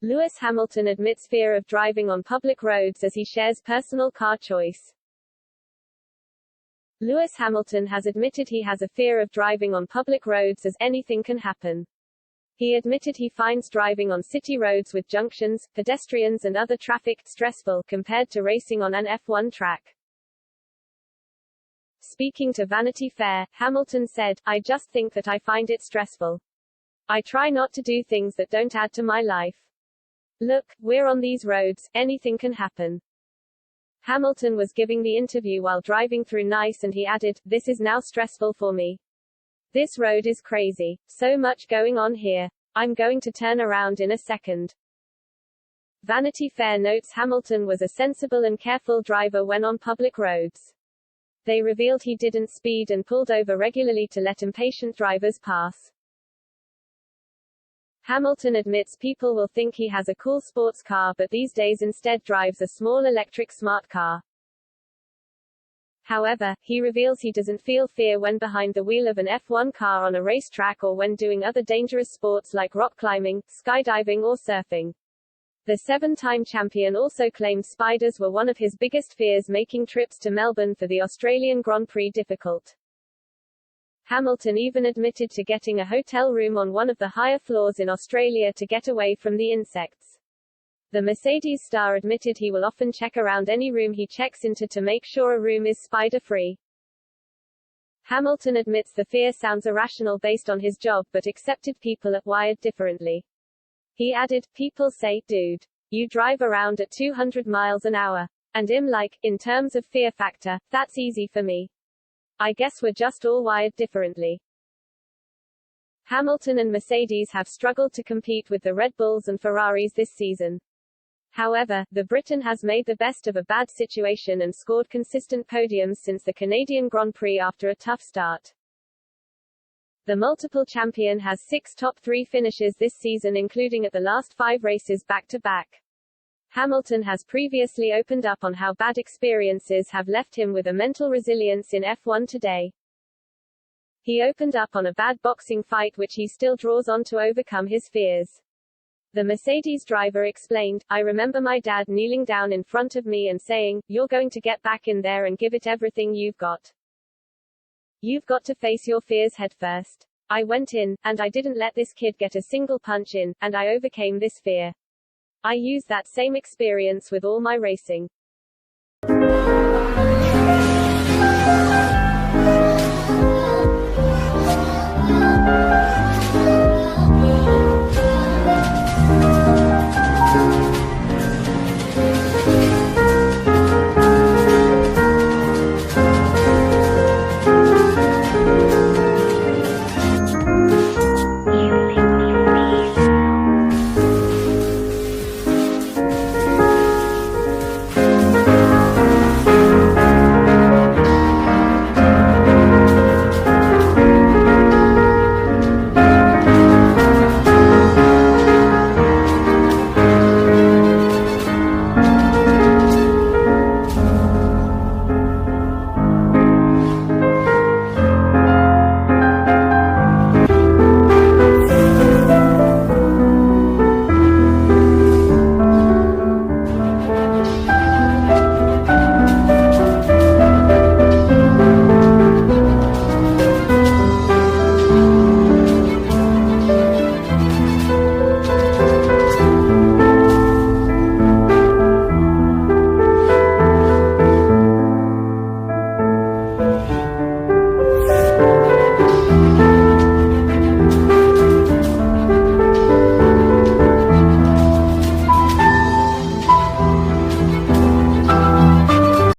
Lewis Hamilton admits fear of driving on public roads as he shares personal car choice. Lewis Hamilton has admitted he has a fear of driving on public roads as anything can happen. He admitted he finds driving on city roads with junctions, pedestrians and other traffic stressful compared to racing on an F1 track. Speaking to Vanity Fair, Hamilton said, "I just think that I find it stressful. I try not to do things that don't add to my life. Look, we're on these roads, anything can happen." Hamilton was giving the interview while driving through Nice and he added, "This is now stressful for me. This road is crazy. So much going on here. I'm going to turn around in a second." Vanity Fair notes Hamilton was a sensible and careful driver when on public roads. They revealed he didn't speed and pulled over regularly to let impatient drivers pass. Hamilton admits people will think he has a cool sports car but these days instead drives a small electric smart car. However, he reveals he doesn't feel fear when behind the wheel of an F1 car on a racetrack or when doing other dangerous sports like rock climbing, skydiving or surfing. The 7-time champion also claimed spiders were one of his biggest fears, making trips to Melbourne for the Australian Grand Prix difficult. Hamilton even admitted to getting a hotel room on one of the higher floors in Australia to get away from the insects. The Mercedes star admitted he will often check around any room he checks into to make sure a room is spider-free. Hamilton admits the fear sounds irrational based on his job but accepted people are wired differently. He added, "People say, dude, you drive around at 200 miles an hour. And I'm like, in terms of fear factor, that's easy for me. I guess we're just all wired differently." Hamilton and Mercedes have struggled to compete with the Red Bulls and Ferraris this season. However, the Briton has made the best of a bad situation and scored consistent podiums since the Canadian Grand Prix after a tough start. The multiple champion has 6 top 3 finishes this season, including at the last 5 races back-to-back. Hamilton has previously opened up on how bad experiences have left him with a mental resilience in F1 today. He opened up on a bad boxing fight which he still draws on to overcome his fears. The Mercedes driver explained, "I remember my dad kneeling down in front of me and saying, 'You're going to get back in there and give it everything you've got. You've got to face your fears head first.' I went in, and I didn't let this kid get a single punch in, and I overcame this fear. I use that same experience with all my racing."